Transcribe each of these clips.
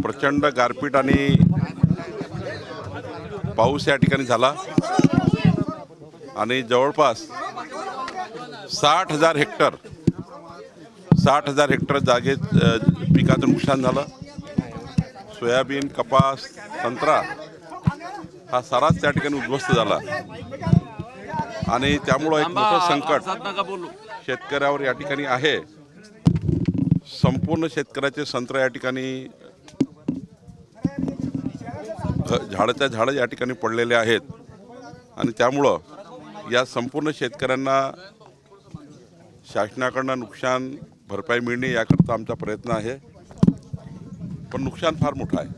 प्रचंड गारपीट आणि पाऊस या ठिकाणी झाला आणि जवळपास 60,000 हेक्टर जागेत पिकाचं नुकसान झालं। सोयाबीन, कपास, संत्रा हा साराच त्या ठिकाणी उद्ध्वस्त झाला आणि त्यामुळे एक मोठं संकट शेतकऱ्यावर या ठिकाणी आहे। संपूर्ण शेतकऱ्याचे संत्रा या ठिकाणी झाडाच्या झाडं या ठिकाणी पडलेले आहेत आणि त्यामुळं या संपूर्ण शेतकऱ्यांना शासनाकडून नुकसान भरपाई मिळणे याकरता आमचा प्रयत्न आहे, पण नुकसान फार मोठं आहे।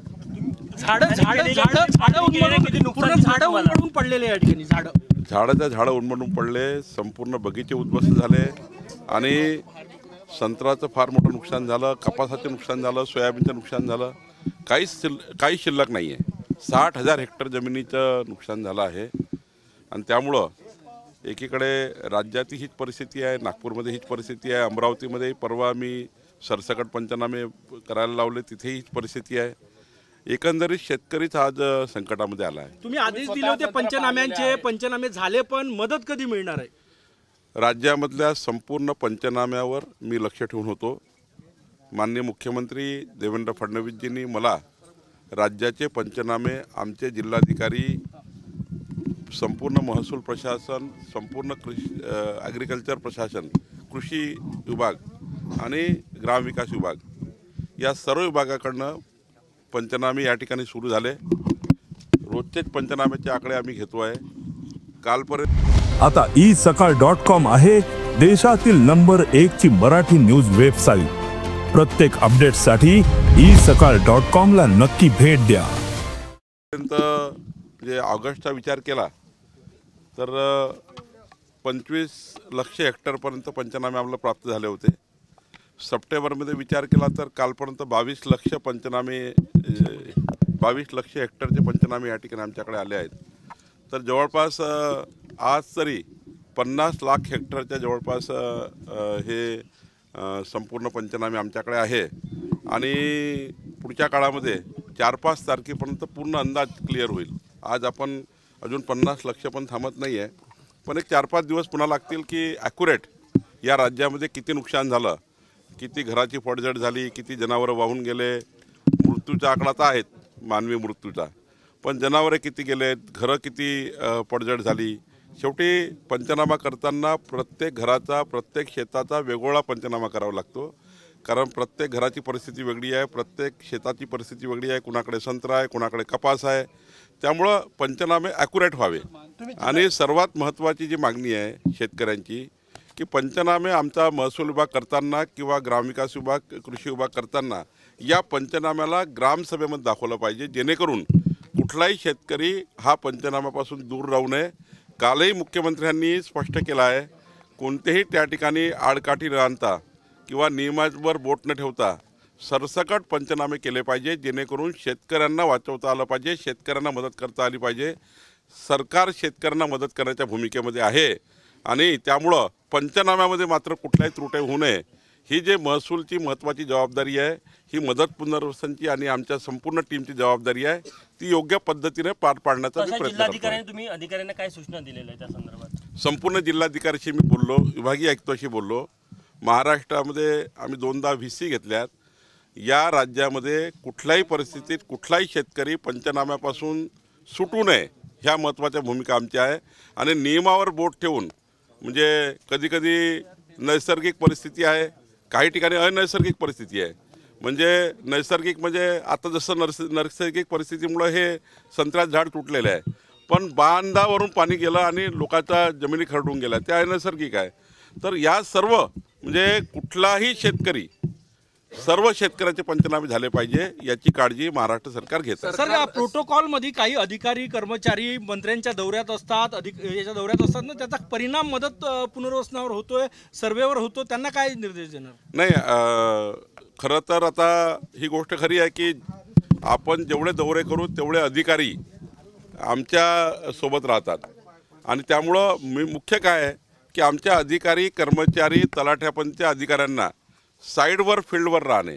झाडाच्या झाडं उन्मळून पडले, संपूर्ण बगीचे उद्ध्वस्त झाले आणि संत्र्याचं फार मोठं नुकसान झालं, कपासाचं नुकसान झालं, सोयाबीनचं नुकसान झालं, काही शिल्लक नाही आहे। 60,000 हेक्टर जमिनीचं नुकसान झालं आहे आणि त्यामुळं एकीकडे राज्यात हीच परिस्थिती आहे, नागपूरमध्ये हीच परिस्थिती आहे, अमरावतीमध्ये परवा मी सरसकट पंचनामे करायला लावले, तिथेही हीच परिस्थिती आहे। एकंदरीत शेतकरीच आज संकटामध्ये आला आहे। तुम्ही आदेश दिले होते पंचनामे झाले, पण मदत कधी मिळणार आहे? राज्यामधल्या संपूर्ण पंचनाम्यावर मी लक्ष ठेवून होतो। माननीय मुख्यमंत्री देवेंद्र फडणवीसजींनी मला राज्याचे पंचनामे, आमचे जिल्हाधिकारी, संपूर्ण महसूल प्रशासन, संपूर्ण ॲग्रिकल्चर प्रशासन, कृषी विभाग आणि ग्रामविकास विभाग या सर्व विभागाकडनं पंचनामे या ठिकाणी सुरू झाले। रोजचेच पंचनाम्याचे आकडे आम्ही घेतो आहे। कालपर्यंत आता isakal.com आहे देशातील नंबर 1 ची मराठी न्यूज वेबसाईट। प्रत्येक अपडेटसाठी isakal.com ला नक्की भेट द्या। जे ऑगस्टचा विचार केला तर 25 लाख हेक्टरपर्यंत पंचनामे आम्हाला प्राप्त झाले होते। सप्टेंबरमध्ये विचार केला तर कालपर्यंत 22 लाख हेक्टरचे पंचनामे या ठिकाणी आमच्याकडे आले आहेत। तर जवळपास आज तरी 50 लाख हेक्टरच्या जवळपास हे संपूर्ण पंचनामे आमच्याकडे आहे आणि पुढच्या काळामध्ये 4-5 तारखेपर्यंत पूर्ण अंदाज क्लिअर होईल। आज आपण अजून 50 लाख पण थांबत नाही आहे, पण एक 4-5 दिवस पुन्हा लागतील की ॲक्युरेट या राज्यामध्ये किती नुकसान झालं, किती घराची पडझड झाली, किती जनावरं वाहून गेले, मृत्यूचा आकडा तर आहेत मानवी मृत्यूचा, पण जनावरे किती गेलेत, घरं किती पडझड झाली। शेवटी पंचनामा करताना प्रत्येक घराचा, प्रत्येक शेताचा वेगवेगळा पंचनामा करावा लागतो, कारण प्रत्येक घराची परिस्थिती वेगळी आहे, प्रत्येक शेताची परिस्थिती वेगळी आहे, कुणाकडे संत्रा आहे, कुणाकडे कपास आहे। त्यामुळं पंचनामे ॲक्युरेट व्हावे आणि सर्वात महत्त्वाची जी मागणी आहे शेतकऱ्यांची की पंचनामे आमचा महसूल विभाग करताना किंवा ग्रामविकास विभाग, कृषी विभाग करताना या पंचनाम्याला ग्रामसभेमध्ये दाखवलं पाहिजे, जेणेकरून कुठलाही शेतकरी हा पंचनाम्यापासून दूर राहू नये। कालही मुख्यमंत्र्यांनी स्पष्ट केलं आहे, कोणतेही त्या ठिकाणी आडकाठी न आणता किंवा नियमावर बोट न ठेवता सरसकट पंचनामे केले पाहिजे, जेणेकरून शेतकऱ्यांना वाचवता आलं पाहिजे, शेतकऱ्यांना मदत करता आली पाहिजे। सरकार शेतकऱ्यांना मदत करण्याच्या भूमिकेमध्ये आहे आणि त्यामुळं पंचनाम्यामध्ये मात्र कुठल्याही त्रुटी होऊ नये, ही जे महसूलची महत्त्वाची जबाबदारी आहे, ही मदत पुनर्वसनची आणि आमच्या संपूर्ण टीमची जबाबदारी आहे, ती योग्य पद्धतीने पार पाडण्याचा प्रयत्न करतो। तुम्ही अधिकाऱ्यांना काय सूचना दिलेल्या आहेत त्या संदर्भात? संपूर्ण जिल्हाधिकाऱ्याशी मी बोललो, विभागीय आयुक्ताशी बोललो। महाराष्ट्रामध्ये आम्ही 2दा VC घेतल्यात। या राज्यामध्ये कुठल्याही परिस्थितीत कुठलाही शेतकरी पंचनाम्यापासून सुटू नये, ह्या महत्त्वाच्या भूमिका आमच्या आहे आणि नियमावर बोट ठेवून, म्हणजे कधीकधी नैसर्गिक परिस्थिती आहे, काही ठिकाणी अनैसर्गिक परिस्थिती आहे। म्हणजे नैसर्गिक म्हणजे आता जसं नैसर्गिक परिस्थितीमुळे हे संत्र्याचं झाड तुटलेलं आहे, पण बांधावरून पाणी गेलं आणि लोकांच्या जमिनी खरडून गेल्या, ते अनैसर्गिक आहे। तर या सर्व म्हणजे कुठलाही शेतकरी, सर्व शेतकऱ्याचे पंचनामे झाले पाहिजे याची काळजी महाराष्ट्र सरकार घेत आहे। सर, प्रोटोकॉल मध्ये काही अधिकारी कर्मचारी मंत्र्यांच्या दौऱ्यात असतात, याच्या दौऱ्यात असतात ना, त्याचा परिणाम मदत पुनर्वसनावर होतोय, सर्वेवर होतो, त्यांना काय निर्देश देणार? नाही, खरं तर आता ही गोष्ट खरी आहे की आपण जेवढे दौरे करू तेवढे अधिकारी आमच्या सोबत राहतात आणि त्यामुळं मुख्य काय आहे की आमच्या अधिकारी कर्मचारी तलाठ्यापर्यंतच्या अधिकाऱ्यांना साईडवर फील्डवर राहणे,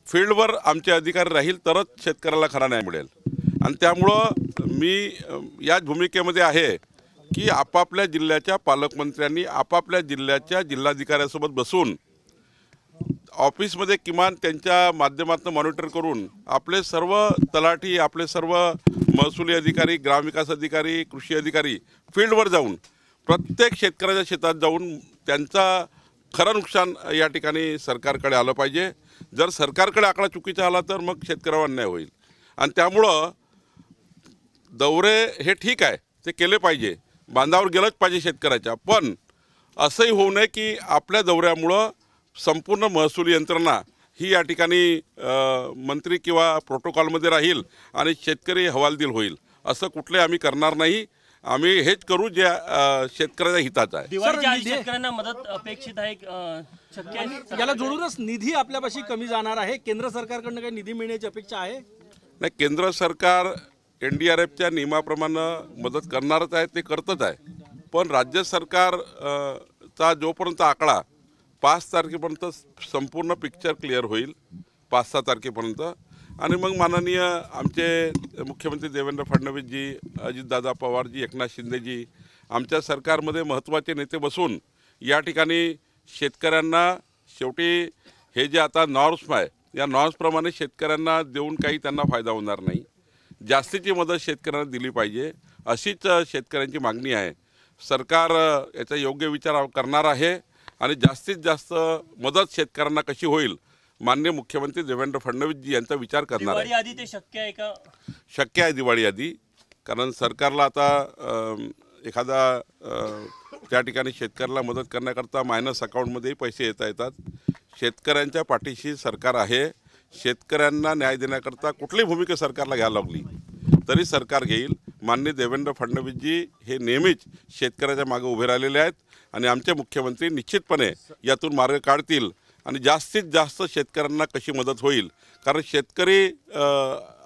फील्डवर आमचे अधिकारी राहील तरच शेतकऱ्याला खरा न्याय मिळेल. आणि त्यामुळं मी याच भूमिकेमध्ये आहे की आपापल्या जिल्ह्याच्या पालकमंत्र्यांनी आपापल्या जिल्ह्याच्या जिल्हाधिकाऱ्यासोबत बसून ऑफिसमध्ये किमान त्यांच्या माध्यमातून मॉनिटर करून आपले सर्व तलाठी, आपले सर्व महसुली अधिकारी, ग्रामविकास अधिकारी, कृषी अधिकारी फील्डवर जाऊन प्रत्येक शेतकऱ्याच्या शेतात जाऊन त्यांचा खरं नुकसान या ठिकाणी सरकारकडे आलं पाहिजे. जर सरकारकडे आकडा चुकीचा आला तर मग शेतकऱ्यावर अन्याय होईल. आणि त्यामुळं दौरे हे ठीक आहे, ते केले पाहिजे, बांधावर गेलंच पाहिजे शेतकऱ्याच्या. पण असंही होऊ नये की आपल्या दौऱ्यामुळं संपूर्ण महसुली यंत्रणा ही या ठिकाणी मंत्री किंवा प्रोटोकॉलमध्ये राहील आणि शेतकरी हवालदिल होईल. असं कुठले आम्ही करणार नाही. आम्ही हेच करू जे शेतकऱ्याच्या हिताचं आहे. दिवाळीच्या आधी शेतकऱ्यांना मदत अपेक्षित आहे, शक्य आहे? याला जोडूनच निधी आपल्यापाशी कमी जाणार आहे. केंद्र सरकारकडनं काही निधी मिळण्याची अपेक्षा आहे? नाही, केंद्र सरकार NDRFच्या नियमाप्रमाणे मदत करणारच आहे, ते करतच आहे. पण राज्य सरकार चा जोपर्यंत आकडा 5 तारखेपर्यंत संपूर्ण पिक्चर क्लिअर होईल, 5-6 तारखेपर्यंत, आणि मग माननीय आमचे मुख्यमंत्री देवेंद्र फडणवीसजी, अजितदादा पवारजी, एकनाथ शिंदेजी, आमच्या सरकारमध्ये महत्त्वाचे नेते बसून या ठिकाणी शेतकऱ्यांना शेवटी हे जे आता नॉर्म्स आहे या नॉर्म्सप्रमाणे शेतकऱ्यांना देऊन काही त्यांना फायदा होणार नाही. जास्तीची मदत शेतकऱ्यांना दिली पाहिजे अशीच शेतकऱ्यांची मागणी आहे. सरकार याचा योग्य विचार करणार आहे आणि जास्तीत जास्त मदत शेतकऱ्यांना कशी होईल माननीय मुख्यमंत्री देवेंद्र फडणवीसजी यांचा विचार करणार आहे. दिवाळी आधी ते शक्य आहे का? शक्य आहे दिवाळी आधी, कारण सरकारला आता एखादा त्या ठिकाणी शेतकऱ्याला मदत करण्याकरता मायनस अकाउंटमध्येही पैसे येतात. शेतकऱ्यांच्या पाठीशी सरकार आहे. शेतकऱ्यांना न्याय देण्याकरता कुठलीही भूमिका सरकारला घ्यायला लागली तरी सरकार घेईल. माननीय देवेंद्र फडणवीसजी हे नेहमीच शेतकऱ्याच्या मागे उभे राहिलेले आहेत आणि आमचे मुख्यमंत्री निश्चितपणे यातून मार्ग काढतील आणि जास्तीत जास्त शेतकऱ्यांना कशी मदत होईल, कारण शेतकरी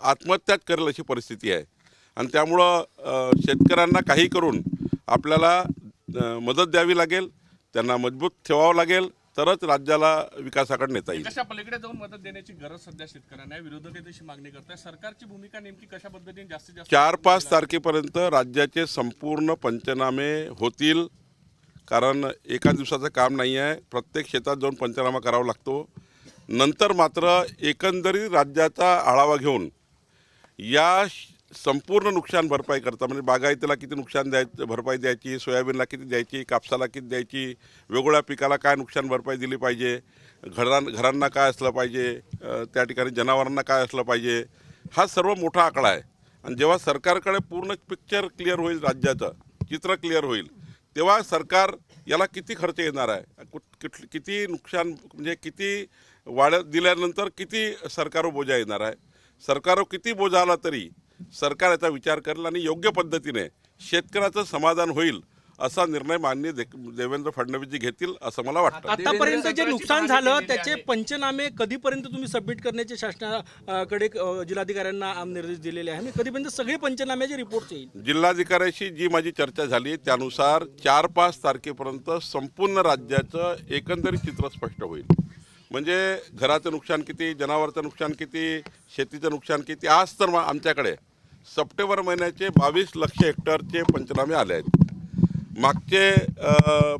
आत्महत्याच करेल अशी परिस्थिती आहे. आणि त्यामुळं शेतकऱ्यांना काही करून आपल्याला मदत द्यावी लागेल, त्यांना मजबूत ठेवावं लागेल, तरच राज्याला विकासाकडे नेता येईल. कशा पलीकडे जाऊन मदत देण्याची गरज सध्या शेतकऱ्यांना आहे. विरोधक तशी मागणी करताय. सरकारची भूमिका नेमकी कशा पद्धतीने जास्तीत जास्त 4-5 तारखेपर्यंत राज्याचे संपूर्ण पंचनामे होतील, कारण एका दिवसाचं काम नाही आहे. प्रत्येक शेतात जाऊन पंचनामा करावा लागतो. नंतर मात्र एकंदरीत राज्याचा आढावा घेऊन या संपूर्ण नुकसान भरपाई करता, म्हणजे बागायतीला किती नुकसान भरपाई द्यायची, सोयाबीनला किती द्यायची, कापसाला किती द्यायची, वेगवेगळ्या पिकाला काय नुकसान भरपाई दिली पाहिजे, घरांना काय असलं पाहिजे, त्या ठिकाणी जनावरांना काय असलं पाहिजे, हा सर्व मोठा आकडा आहे. आणि जेव्हा सरकारकडे पूर्ण पिक्चर क्लिअर होईल, राज्याचं चित्र क्लिअर होईल, तेव्हा सरकार याला किती खर्च येणार आहे, किती नुकसान, म्हणजे किती वाढ दिल्यानंतर किती सरकारवर बोजा येणार आहे, सरकारवर किती बोजा आला तरी सरकार याचा विचार करेल आणि योग्य पद्धतीने शेतकऱ्याचं समाधान होईल असा निर्णय माननीय देवेंद्र फडणवीसजी घेतील असं मला वाटतं. आतापर्यंत जे नुकसान झालं त्याचे पंचनामे कधीपर्यंत तुम्ही सबमिट करण्याचे शासनाकडे जिल्हाधिकाऱ्यांना निर्देश दिलेले आहे? कधीपर्यंत सगळे पंचनाम्याचे रिपोर्ट येईल? जिल्हाधिकाऱ्याशी जी माझी चर्चा झाली त्यानुसार 4-5 तारखेपर्यंत संपूर्ण राज्याचं एकंदरीत चित्र स्पष्ट होईल. म्हणजे घराचं नुकसान किती, जनावरांचं नुकसान किती, शेतीचं नुकसान किती. आज तर आमच्याकडे सप्टेंबर महिन्याचे 22 लक्ष हेक्टरचे पंचनामे आले आहेत. मागचे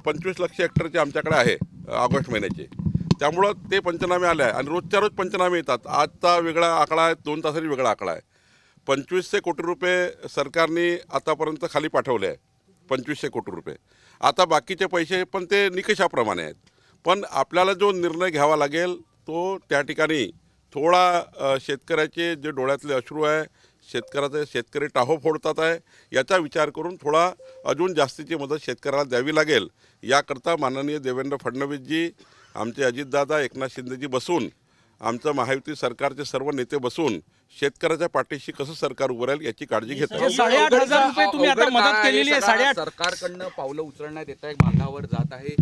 25 लक्ष हेक्टरचे आमच्याकडे आहे ऑगस्ट महिन्याचे. त्यामुळं ते पंचनामे आले आहे आणि रोजच्या रोज पंचनामे येतात. आजचा वेगळा आकडा आहे, 2 तासांनी वेगळा आकडा आहे. 2500 कोटी रुपये सरकारने आतापर्यंत खाली पाठवले आहे, 2500 कोटी रुपये. आता बाकीचे पैसे पण ते निकषाप्रमाणे आहेत. पण आपल्याला जो निर्णय घ्यावा लागेल तो त्या ठिकाणी थोडा शेतकऱ्याचे जे डोळ्यातले अश्रू आहे, शेतकरी टाहो फोडतात आहे, याचा विचार करून थोडा अजून जास्तीची मदत शेतकऱ्याला द्यावी लागेल. याकरता माननीय देवेंद्र फडणवीसजी, आमचे अजितदादा, एकनाथ शिंदेजी बसून, आमचं महायुती सरकारचे सर्व नेते बसून शेतकऱ्याच्या पाठीशी कसं सरकार उभं राहील याची काळजी घेतात. 8,500 रुपये तुम्ही आता मदत केलेली आहे. 8,500 सरकारकडनं पावलं उचलण्यात येत आहे, बांधावर जात आहे,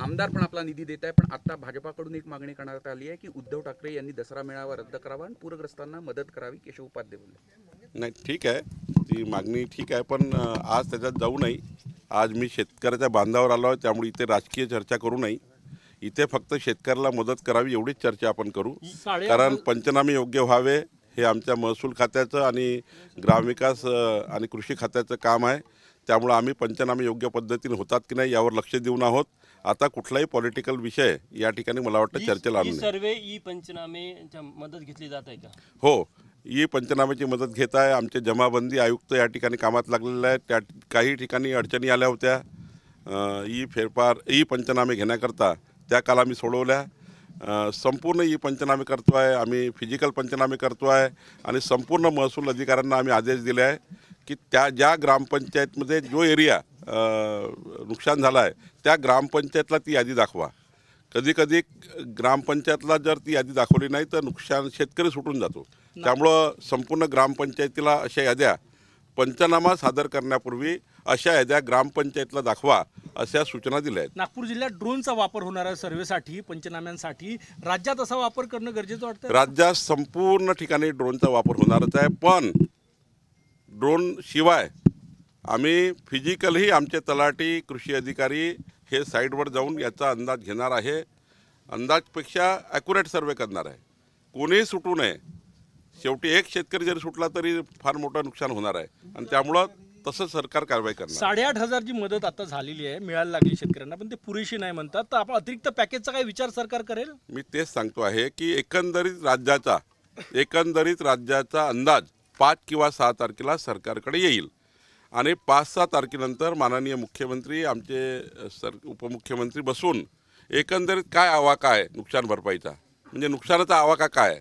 आमदार पण आपला निधी देत आहे. पण आता भाजपाकडून एक मागणी करण्यात आली आहे की उद्धव ठाकरे यांनी दसरा मेळावा रद्द करावा आणि पूरग्रस्तांना मदत करावी. केशव उपाध्ये बोलले. नाही, ठीक आहे, ती मागणी ठीक आहे, पण आज त्याच्यात जाऊ नये. आज मी शेतकऱ्याच्या बांधावर आलो आहे, त्यामुळे इथे राजकीय चर्चा करू नये. इथे फक्त शेतकऱ्याला मदत करावी एवढीच चर्चा आपण करू, साडे- कारण पंचनामे योग्य व्हावे हे आमच्या महसूल खात्याचं आणि ग्रामविकास आणि कृषी खात्याचं काम आहे. त्यामुळं आम्ही पंचनामे योग्य पद्धतीने होतात की नाही यावर लक्ष देऊन आहोत. आता कुठलाही पॉलिटिकल विषय या ठिकाणी मला वाटतं चर्चेला आणू नये. सर्वे ई पंचनामे मदत घेतली जात आहे का? हो, ई पंचनाम्याची मदत घेत आहे. आमचे जमाबंदी आयुक्त या ठिकाणी कामात लागलेले आहेत. त्या काही ठिकाणी अडचणी आल्या होत्या ई पंचनामे घेण्याकरता, त्या काल आम्ही सोडवल्या. संपूर्ण ई पंचनामे करतो आहे आम्ही, फिजिकल पंचनामे करतो आहे आणि संपूर्ण महसूल अधिकाऱ्यांना आम्ही आदेश दिले आहे की त्या ज्या ग्रामपंचायतमध्ये जो एरिया नुकसान झाला आहे त्या ग्रामपंचायतला ती यादी दाखवा. कधी ग्रामपंचायतला जर ती यादी दाखवली नाही तर नुकसान शेतकरी सुटून जातो. त्यामुळं संपूर्ण ग्रामपंचायतीला अशा याद्या पंचनामा सादर करण्यापूर्वी अशा याद्या ग्रामपंचायतला दाखवा अशा सूचना दिल्या आहेत. नागपूर जिल्ह्यात ड्रोनचा वापर होणार आहे सर्वेसाठी, पंचनाम्यांसाठी. राज्यात असा वापर करणं गरजेचं वाटतं? राज्यात संपूर्ण ठिकाणी ड्रोनचा वापर होणारच आहे, पण ड्रोन शिवाय आम्ही फिजिकलही आमचे तलाठी, कृषी अधिकारी हे साईडवर जाऊन याचा अंदाज घेणार आहे. अंदाजपेक्षा ॲक्युरेट सर्वे करणार आहे. कोणीही सुटू नये. शेवटी एक शेतकरी जरी सुटला तरी फार मोठं नुकसान होणार आहे आणि त्यामुळं तसं सरकार कारवाई करणार. 8,500 ची मदत आता झालेली आहे, मिळायला लागली शेतकऱ्यांना, पण ते पुरेशी नाही म्हणतात. तर आपण अतिरिक्त पॅकेजचा काही विचार सरकार करेल? मी तेच सांगतो आहे की एकंदरीत राज्याचा अंदाज 5 किंवा 6 तारखेला सरकारकडे येईल आणि 5-6 तारखेनंतर माननीय मुख्यमंत्री, आमचे उपमुख्यमंत्री बसून एकंदरीत काय आवाका आहे नुकसान भरपाईचा, म्हणजे नुकसानाचा आवाका काय आहे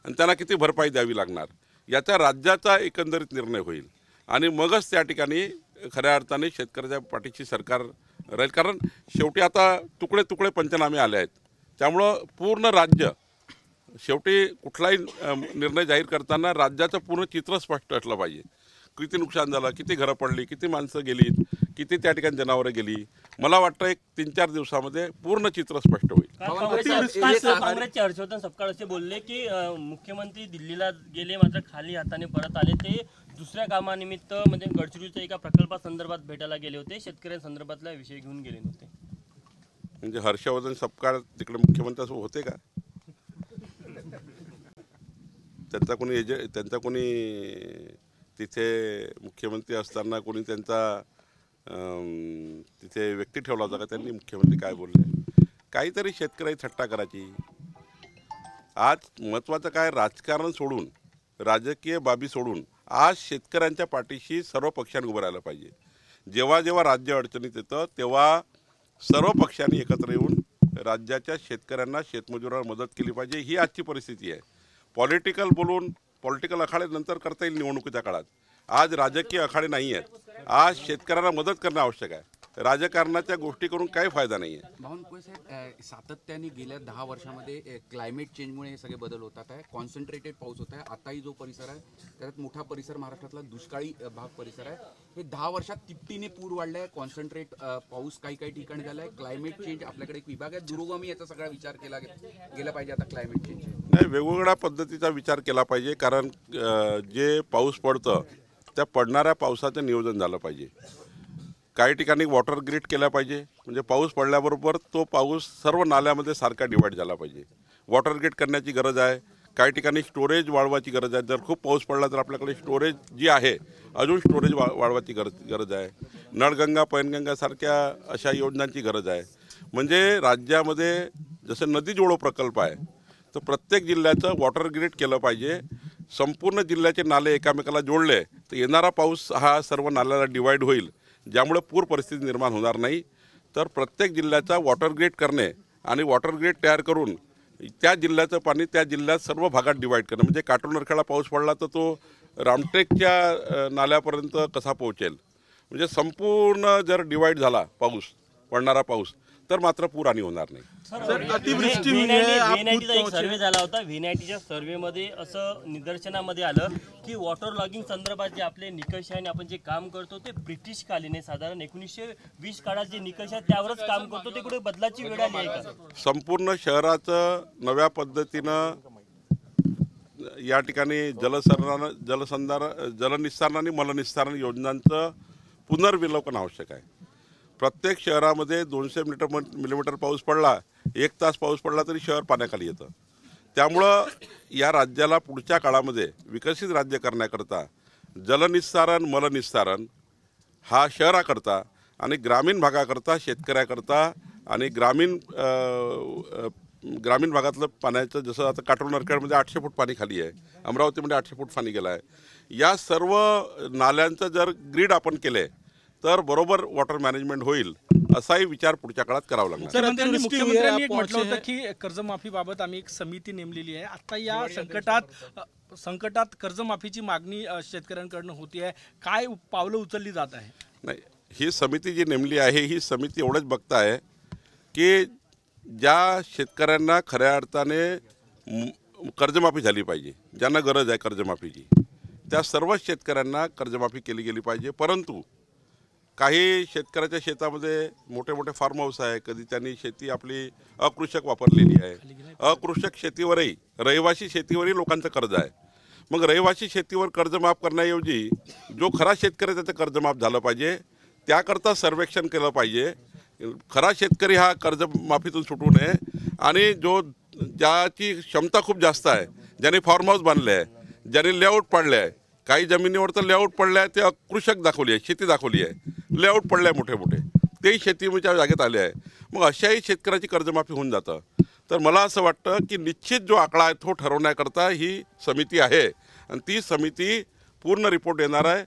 आणि त्यांना किती भरपाई द्यावी लागणार याचा राज्याचा एकंदरीत निर्णय होईल आणि मगच त्या ठिकाणी खऱ्या अर्थाने शेतकऱ्याच्या पाठीशी सरकार राहील. कारण शेवटी आता तुकडे तुकडे पंचनामे आले आहेत. त्यामुळं पूर्ण राज्य, शेवटी कुठलाही निर्णय जाहीर करताना राज्याचं पूर्ण चित्र स्पष्ट असलं पाहिजे. किती नुकसान झालं, किती घरं पडली, किती माणसं गेली, किती त्या ठिकाणी जनावरं गेली. मला वाटतं एक 3-4 दिवसामध्ये पूर्ण चित्र स्पष्ट होईल. काँग्रेसचे हर्षवर्धन सपकाळ असे बोलले की मुख्यमंत्री दिल्लीला गेले मात्र खाली हाताने परत आले. ते दुसऱ्या कामानिमित्त म्हणजे गडचिरोलीच्या एका प्रकल्पासंदर्भात भेटायला गेले होते, शेतकऱ्यांसंदर्भातला विषय घेऊन गेले नव्हते. म्हणजे हर्षवर्धन सपकाळ तिकडे मुख्यमंत्री असं होते का? त्यांचा कोणी तिथे मुख्यमंत्री असताना कोणी त्यांचा तिथे व्यक्ती ठेवला होता का? त्यांनी मुख्यमंत्री काय बोलले? काहीतरी शेतकऱ्याची थट्टा करायची. आज महत्त्वाचं काय, राजकारण सोडून, राजकीय बाबी सोडून आज शेतकऱ्यांच्या पाठीशी सर्व पक्षांनी उभं राहायला पाहिजे. जेव्हा जेव्हा राज्य अडचणीत येतं तेव्हा सर्व पक्षांनी एकत्र येऊन राज्याच्या शेतकऱ्यांना, शेतमजुरांना मदत केली पाहिजे. ही आजची परिस्थिती आहे. पॉलिटिकल बोलून पॉलिटिकल आखाडे नंतर करता येईल निवडणुकीच्या काळात. आज राजकीय आखाडे नाही आहेत. आज शेतकऱ्यांना मदत करणं आवश्यक आहे. राजकारणाच्या गोष्टी करून काही फायदा नाही आहे. बावनकुळे साहेब, सातत्याने गेल्या 10 वर्षामध्ये क्लायमेट चेंजमुळे हे सगळे बदल होतात आहे. कॉन्सन्ट्रेटेड पाऊस होत आहे. आताही जो परिसर आहे त्यात मोठा परिसर महाराष्ट्रातला दुष्काळी भाग परिसर आहे. हे 10 वर्षात तिपटीने पूर वाढले आहे. कॉन्सन्ट्रेट पाऊस काही ठिकाणी झाला आहे. क्लायमेट चेंज आपल्याकडे एक विभाग आहे, दुरोगामी याचा सगळा विचार केला गेला पाहिजे. आता क्लायमेट चेंज नाही, वेगवेगळ्या पद्धतीचा विचार केला पाहिजे. कारण जे पाऊस पडतं त्या पडणाऱ्या पावसाचं नियोजन झालं पाहिजे. काही ठिकाणी वॉटर ग्रीड केला पाहिजे, म्हणजे पाऊस पडल्याबरोबर तो पाऊस सर्व नाल्यामध्ये सारखा डिवाईड झाला पाहिजे. वॉटर ग्रीड करण्याची गरज आहे. काही ठिकाणी स्टोरेज वाढवायची गरज आहे. जर खूप पाऊस पडला तर आपल्याकडे स्टोरेज जी आहे अजून स्टोरेज वाढवायची गरज आहे. नळगंगा, पैनगंगासारख्या अशा योजनांची गरज आहे. म्हणजे राज्यामध्ये जसं नदी जोडो प्रकल्प आहे तर प्रत्येक जिल्ह्याचं वॉटर ग्रीड केलं पाहिजे. संपूर्ण जिल्ह्याचे नाले एकामेकाला जोडले तर येणारा पाऊस हा सर्व नाल्याला डिवाईड होईल, ज्यामुळे पूर परिस्थिती निर्माण होणार नाही. तर प्रत्येक जिल्ह्याचा वॉटर ग्रीड करणे आणि वॉटर ग्रीड तयार करून त्या जिल्ह्याचं पाणी त्या जिल्ह्यात सर्व भागात डिवाईड करणं, म्हणजे काटोनरखेडा पाऊस पडला तर तो रामटेकच्या नाल्यापर्यंत कसा पोहोचेल. म्हणजे संपूर्ण जर डिवाईड झाला पडणारा पाऊस तर मात्र पूर आणि होणार नाही. व्हीएनआयटीचा एक सर्वे झाला होता. व्हीएनआयटीच्या सर्वेमध्ये असं निदर्शनामध्ये आलं की वॉटर लॉगिंग संदर्भात जे आपले निकष आहे आणि आपण जे काम करतो ते ब्रिटिशकालीन आहे. साधारण 1920 काळात जे निकष आहेत त्यावरच काम करतो. ते कुठे बदलाची वेळ आली आहे का? संपूर्ण शहराचं नव्या पद्धतीनं या ठिकाणी जलनिस्सारण आणि मलनिस्सारण योजनांचं पुनर्विलोकन आवश्यक आहे. प्रत्येक शहरामध्ये 200 मिलीमीटर पाऊस पडला 1 तास पाऊस पडला तरी शहर पाण्याखाली येतं. त्यामुळं या राज्याला पुढच्या काळामध्ये विकसित राज्य करण्याकरता जलनिस्सारण मलनिस्सारण हा शहराकरता आणि ग्रामीण भागाकरता शेतकऱ्याकरता आणि ग्रामीण भागातलं पाण्याचं, जसं आता काटोल नरखेडमध्ये 800 फूट पाणी खाली आहे, अमरावतीमध्ये 800 फूट पाणी गेलं आहे. या सर्व नाल्यांचं जर ग्रीड आपण केले तर बरोबर वॉटर मॅनेजमेंट होईल, असाही विचार पुढच्या काळात करावा लागणार. मुख्यमंत्र्यांनी एक म्हटलं होतं की कर्जमाफीबाबत आम्ही एक समिती नेमलेली आहे. आता या संकटात कर्जमाफीची मागणी शेतकऱ्यांकडून होती आहे, काय पावलं उचलली जात आहे? नाही, ही समिती जी नेमली आहे ही समिती एवढंच बघताय की ज्या शेतकऱ्यांना खऱ्या अर्थाने कर्जमाफी झाली पाहिजे, ज्यांना गरज आहे कर्जमाफीची, त्या सर्वच शेतकऱ्यांना कर्जमाफी केली गेली पाहिजे. परंतु काही शेतकऱ्याच्या शेतामध्ये मोठे मोठे फार्म हाऊस आहे, कधी त्यांनी शेती आपली अकृषक वापरलेली आहे. अकृषक शेतीवरही, रहिवासी शेतीवरही लोकांचं कर्ज आहे. मग रहिवासी शेतीवर कर्ज माफ करण्याऐवजी जो खरा शेतकरी त्याचं कर्जमाफ झालं पाहिजे, त्याकरता सर्वेक्षण केलं पाहिजे. खरा शेतकरी हा कर्जमाफीतून सुटू नये आणि ज्याची क्षमता खूप जास्त आहे, ज्याने फार्म हाऊस बांधले आहे, ज्याने लेआउट पाडले आहे, काही जमिनीवर तर लेआउट पडले आहे, ते अकृषक दाखवली आहे, शेती दाखवली आहे, लेआउट पडले आहे मोठे मोठे, तेही शेतीच्या जागेत आले आहे. मग अशाही शेतकऱ्याची कर्जमाफी होऊन जातं. तर मला असं वाटतं की निश्चित जो आकडा आहे तो ठरवण्याकरता ही समिती आहे आणि ती समिती पूर्ण रिपोर्ट देणार आहे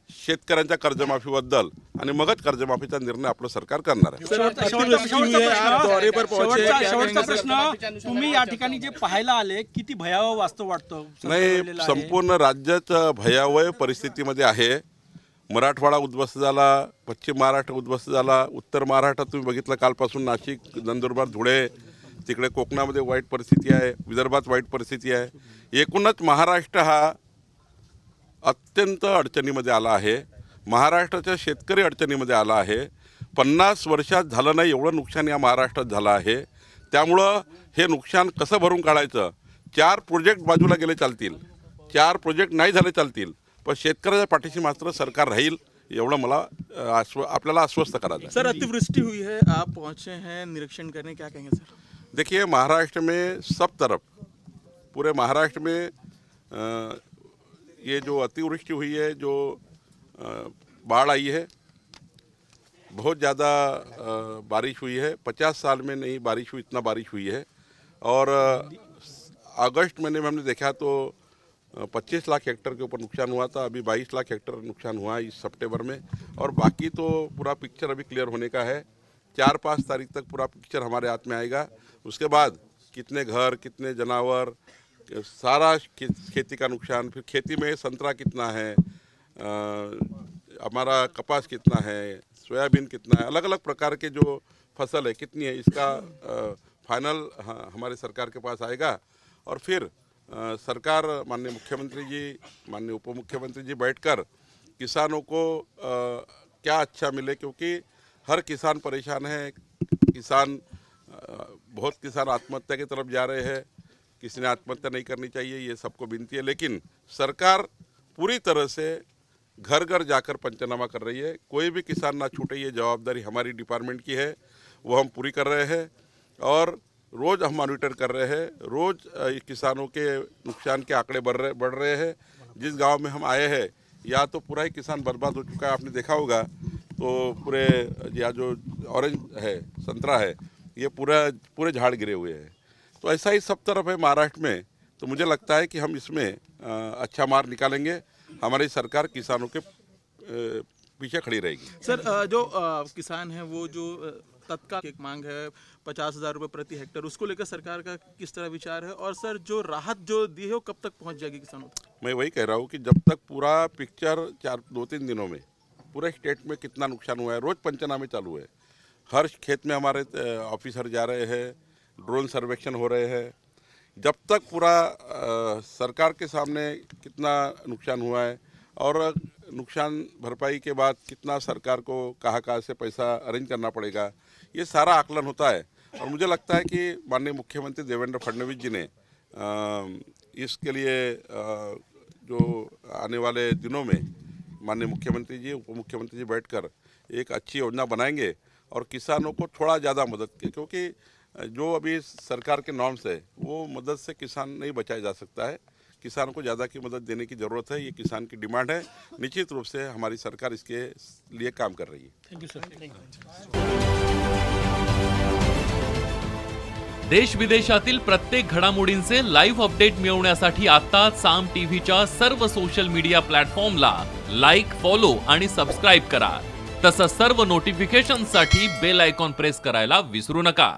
शेतकऱ्यांच्या कर्जमाफीबद्दल आणि मगच कर्जमाफीचा निर्णय आपलं सरकार करणार आहे. शेवटचा प्रश्न, तुम्ही या ठिकाणी जे पाहायला आले, किती भयावह वास्तव वाटतं? नाही, संपूर्ण राज्याच भयावह परिस्थितीमध्ये आहे. मराठवाडा उद्ध्वस्त झाला, पश्चिम महाराष्ट्र उद्ध्वस्त झाला, उत्तर महाराष्ट्र तुम्ही बघितलं कालपासून नाशिक, नंदुरबार, धुळे, तिकडे कोकणामध्ये वाईट परिस्थिती आहे, विदर्भात वाईट परिस्थिती आहे. एकूणच महाराष्ट्र हा अत्यंत अडचणीमध्ये आला आहे. महाराष्ट्राचा शेतकरी अडचणीमध्ये आला आहे. 50 वर्षात झालं नाही एवढं नुकसान या महाराष्ट्रात झालं आहे. त्यामुळं हे नुकसान कसं भरून काढायचं, 4 प्रोजेक्ट बाजूला गेले चालतील, 4 प्रोजेक्ट नाही झाले चालतील, पण शेतकऱ्याच्या पाठीशी मात्र सरकार राहील एवढं मला आपल्याला आश्वस्त करायचं. सर, अतिवृष्टि हुई है, आप पहुंचे हैं निरीक्षण करने, क्या कहेंगे सर? देखिए, महाराष्ट्र में सब तरफ, पूरे महाराष्ट्र में ये जो अतिवृष्टि हुई है, जो बाढ़ आई है, बहुत ज़्यादा बारिश हुई है. 50 साल में नहीं बारिश हुई, इतना बारिश हुई है. और अगस्त महीने में हमने देखा तो 25 लाख हेक्टर के ऊपर नुकसान हुआ था. अभी 22 लाख हेक्टर नुकसान हुआ इस सितंबर में. और बाकी तो पूरा पिक्चर अभी क्लियर होने का है. 4-5 तारीख तक पूरा पिक्चर हमारे हाथ में आएगा. उसके बाद कितने घर, कितने जानवर, सारा खेती का नुकसान, फिर खेती में संतरा कितना है, हमारा कपास कितना है, सोयाबीन कितना है, अलग अलग प्रकार के जो फसल है कितनी है, इसका फाइनल हमारे सरकार के पास आएगा. और फिर सरकार, माननीय मुख्यमंत्री जी, माननीय उप मुख्यमंत्री जी बैठकर किसानों को क्या अच्छा मिले, क्योंकि हर किसान परेशान है. बहुत किसान आत्महत्या की तरफ जा रहे हैं. किसी ने आत्महत्या नहीं करनी चाहिए, ये सबको विनती है, लेकिन सरकार पूरी तरह से घर घर जाकर पंचनामा कर रही है. कोई भी किसान ना छूटे, ये जवाबदारी हमारी डिपार्टमेंट की है, वो हम पूरी कर रहे हैं. और रोज़ हम मॉनिटर कर रहे हैं, रोज़ किसानों के नुकसान के आंकड़े बढ़ रहे हैं. जिस गांव में हम आए हैं, या तो पूरा ही किसान बर्बाद हो चुका है, आपने देखा होगा. तो पूरे या जो ऑरेंज है, संतरा है, ये पूरे झाड़ गिरे हुए हैं. तो ऐसा ही सब तरफ है महाराष्ट्र में. तो मुझे लगता है कि हम इसमें अच्छा मार्ग निकालेंगे. हमारी सरकार किसानों के पीछे खड़ी रहेगी. सर, जो किसान हैं वो जो तत्काल एक मांग है 50,000 रुपये प्रति हेक्टर, उसको लेकर सरकार का किस तरह विचार है? और सर, जो राहत जो दी है वो कब तक पहुंच जाएगी किसानों तक? मैं वही कह रहा हूँ कि जब तक पूरा पिक्चर 2-3 दिनों में पूरे स्टेट में कितना नुकसान हुआ है, रोज़ पंचनामे चालू है. हर खेत में हमारे ऑफिसर जा रहे हैं, ड्रोन सर्वेक्षण हो रहे हैं. जब तक पूरा सरकार के सामने कितना नुकसान हुआ है और नुकसान भरपाई के बाद कितना सरकार को कहाँ से पैसा अरेंज करना पड़ेगा, ये सारा आकलन होता है. और मुझे लगता है कि माननीय मुख्यमंत्री देवेंद्र फडणवीस जी ने इसके लिए जो आने वाले दिनों में माननीय मुख्यमंत्री जी, उप मुख्यमंत्री जी बैठकर एक अच्छी योजना बनाएंगे और किसानों को थोड़ा ज़्यादा मदद की, क्योंकि जो अभी सरकार के नॉर्म्स है वो मदद से किसान नहीं बचाया जा सकता है। किसान को ज़्यादा की मदद देने की ज़रूरत है, ये किसान की डिमांड है। निश्चित रूप से हमारी सरकार इसके लिए काम कर रही है। Thank you sir. देश विदेशातील प्रत्येक घडामोडींचे लाईव्ह अपडेट मिळवण्यासाठी आता साम टीव्हीच्या सर्व सोशल मीडिया प्लॅटफॉर्मला लाईक, फॉलो आणि सबस्क्राईब करा. तसंच सर्व नोटिफिकेशनसाठी बेल आयकॉन प्रेस करायला विसरू नका.